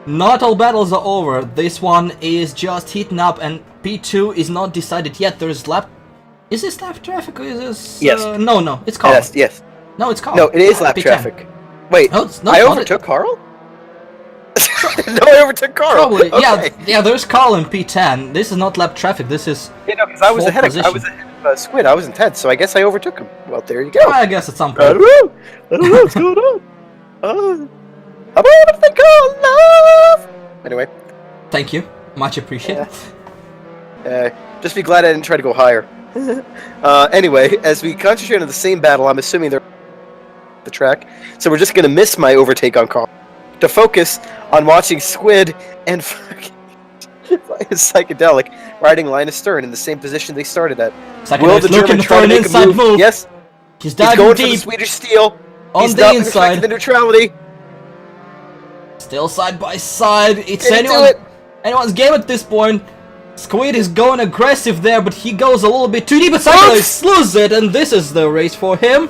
[SPEAKER 1] Not all battles are over. This one is just heating up, and P2 is not decided yet. There is lap... Is this lap traffic, or is this...
[SPEAKER 2] Yes.
[SPEAKER 1] No, it's Carl.
[SPEAKER 2] Yes.
[SPEAKER 1] No, it's Carl.
[SPEAKER 2] No, it is lap
[SPEAKER 1] P10.
[SPEAKER 2] traffic. Wait,
[SPEAKER 1] no,
[SPEAKER 2] I overtook Carl? No, I overtook Carl.
[SPEAKER 1] Probably,
[SPEAKER 2] okay.
[SPEAKER 1] yeah. There's Carl in P10. This is not lap traffic. This is.
[SPEAKER 2] Yeah, no, because I was ahead of Squid. I was in 10th, so I guess I overtook him. Well, there you go.
[SPEAKER 1] I guess at some point.
[SPEAKER 2] I don't know what's going on. I'm gonna think of love. Anyway.
[SPEAKER 1] Thank you. Much appreciated.
[SPEAKER 2] Just be glad I didn't try to go higher. Anyway, as we concentrate on the same battle, I'm assuming they're the track, so we're just gonna miss my overtake on Carl to focus on watching Squid and fucking Psychedelic riding line astern in the same position they started at. Will the German try to make a move? Yes.
[SPEAKER 1] He's
[SPEAKER 2] going for the Swedish steel. He's not expecting the neutrality.
[SPEAKER 1] Still side by side. It's anyone's game at this point. Squid is going aggressive there, but he goes a little bit too deep. But Psychedelic loses it, and this is the race for him.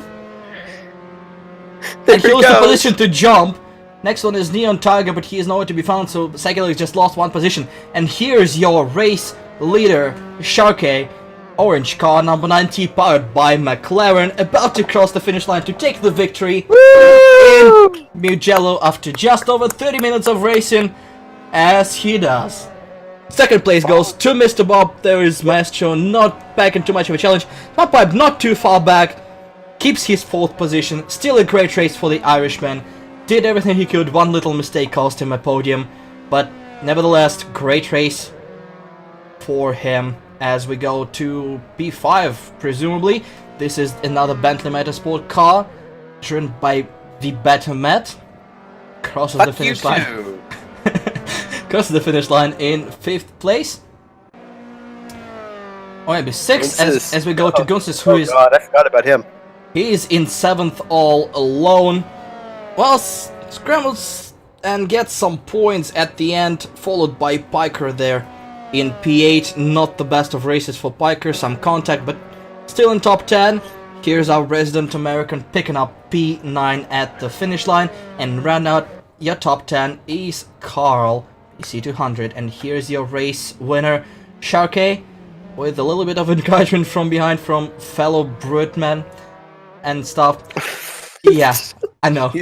[SPEAKER 1] And he was in position to jump. Next one is Neon Tiger, but he is nowhere to be found, so Psychedelic just lost one position. And here's your race leader, Sharkey. Orange car, number 90, powered by McLaren, about to cross the finish line to take the victory in Mugello after just over 30 minutes of racing, as he does. Second place goes to Mr. Bob. There is Maestro, not back in too much of a challenge. Smart Pipe not too far back, keeps his 4th position. Still a great race for the Irishman. Did everything he could. One little mistake cost him a podium, but nevertheless, great race for him. As we go to P5, presumably. This is another Bentley Motorsport car, driven by the Better Met. Crosses the finish line. Crosses the finish line in 5th place. Or maybe 6th, as we go to Gunsis, who is...
[SPEAKER 2] Oh god, I forgot about him.
[SPEAKER 1] He is in 7th all alone. Well, scrambles and gets some points at the end, followed by Piker there in P8. Not the best of races for Piker, some contact, but still in top 10. Here's our resident American picking up P9 at the finish line, and round out your top 10 is Carl, PC200, and here's your race winner, Sharkey, with a little bit of encouragement from behind from fellow Brutman and stuff. Yeah, I know.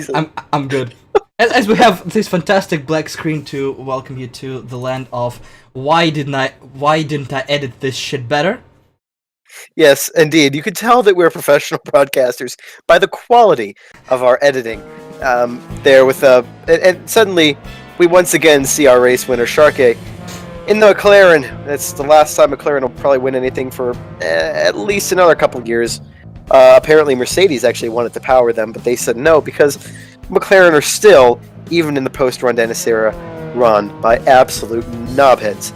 [SPEAKER 1] I'm good. As we have this fantastic black screen to welcome you to the land of why didn't I edit this shit better?
[SPEAKER 2] Yes, indeed. You could tell that we're professional broadcasters by the quality of our editing. There with and suddenly we once again see our race winner Sharkey in the McLaren. That's the last time McLaren will probably win anything for at least another couple of years. Apparently Mercedes actually wanted to power them, but they said no because McLaren are still, even in the post-Ron Dennis era, run by absolute knobheads.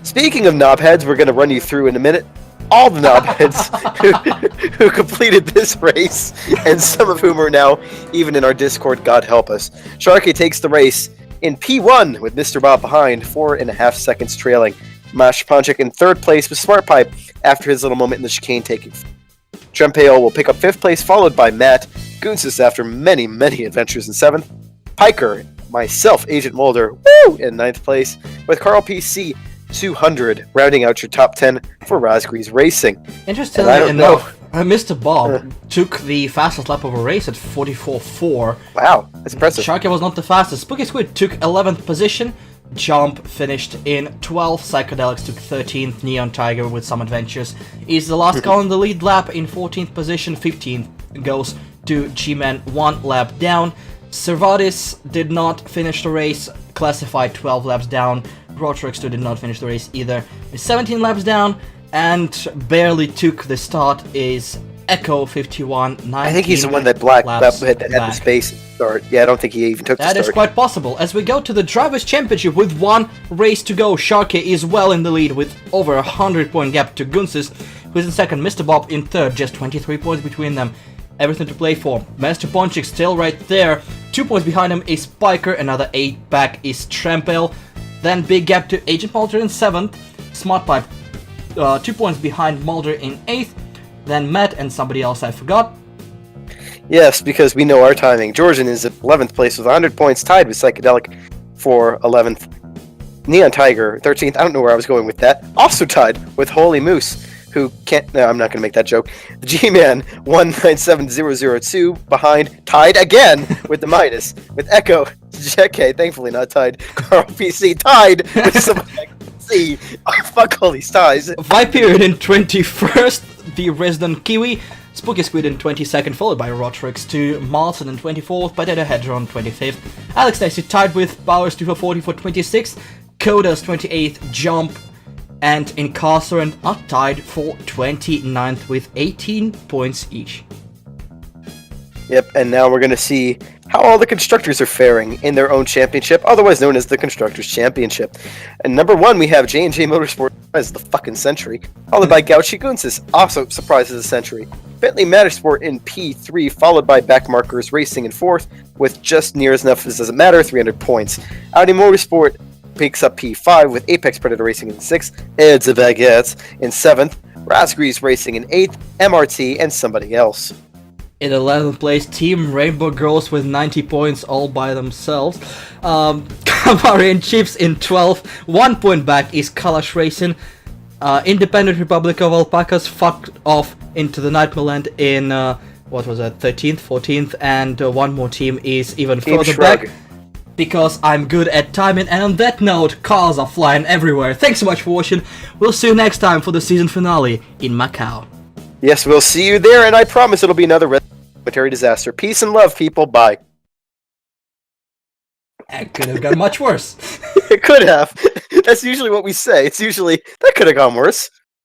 [SPEAKER 2] Speaking of knobheads, we're going to run you through in a minute all the knobheads who completed this race, and some of whom are now even in our Discord, God help us. Sharkey takes the race in P1 with Mr. Bob behind, 4.5 seconds trailing. Mash Ponchik in third place with Smart Pipe after his little moment in the chicane taking. Trempeo will pick up 5th place, followed by Matt. Goonsis after many, many adventures in 7th. Piker, myself, Agent Mulder, in 9th place, with Carl PC 200 rounding out your top 10 for Razgrees Racing.
[SPEAKER 1] Interestingly enough, Mr. Bob took the fastest lap of a race at 44.4.
[SPEAKER 2] Wow, that's impressive.
[SPEAKER 1] Sharkey was not the fastest. Spooky Squid took 11th position. Jump finished in 12th. Psychedelics took 13th. Neon Tiger with some adventures is the last car on the lead lap in 14th position. 15th goes to G-Man, 1 lap down. Servatis did not finish the race, classified 12 laps down. Rotrix 2 did not finish the race either, is 17 laps down, and barely took the start is Echo 51.
[SPEAKER 2] I think he's the one that had the space start. Yeah, I don't think he even took the start.
[SPEAKER 1] That is quite possible. As we go to the Drivers' Championship with 1 race to go, Sharkey is well in the lead with over 100-point gap to Gunsis, who is in second, Mr. Bob in third, just 23 points between them. Everything to play for. Master Ponchik still right there. 2 points behind him is Spiker, another 8 back is Trampel. Then big gap to Agent Mulder in 7th. Smart Pipe 2 points behind Mulder in 8th. Then Matt and somebody else I forgot.
[SPEAKER 2] Yes, because we know our timing. Georgian is at 11th place with 100 points, tied with Psychedelic for 11th. Neon Tiger, 13th. I don't know where I was going with that. Also tied with Holy Moose, who can't... No, I'm not going to make that joke. G-Man, 197002, behind, tied again with the minus, with Echo, JK, thankfully not tied, Carl PC, tied with someone like C. Oh, fuck all these ties.
[SPEAKER 1] Viperion in 21st, the Resident Kiwi, Spooky Squid in 22nd, followed by Rotrix 2, Marlson in 24th, Potato Hedron on 25th, Alex Stacy tied with Bowers 2 for 40 for 26th, Kodas 28th, Jump, and Incarcerant are tied for 29th with 18 points each.
[SPEAKER 2] Yep, and now we're going to see how all the constructors are faring in their own championship, otherwise known as the Constructors' Championship. And number 1, we have J&J Motorsport as the fucking Century, followed by Gauchi Gunsis, also surprises the Century. Bentley Mattersport in P3, followed by Backmarkers Racing in 4th, with just near as enough as doesn't matter, 300 points. Audi Motorsport picks up P5 with Apex Predator Racing in 6th, It's a Baguette in 7th, Razgrees Racing in 8th, MRT, and somebody else.
[SPEAKER 1] In 11th place, Team Rainbow Girls with 90 points all by themselves. Kamari Chips in 12th, 1 point back is Kalash Racing. Independent Republic of Alpacas fucked off into the Nightmareland in, 13th, 14th, and one more team is even further back. Because I'm good at timing, and on that note, cars are flying everywhere. Thanks so much for watching. We'll see you next time for the season finale in Macau.
[SPEAKER 2] Yes, we'll see you there, and I promise it'll be another military disaster. Peace and love, people. Bye.
[SPEAKER 1] It could have gone much worse.
[SPEAKER 2] It could have. That's usually what we say. It's usually, that could have gone worse.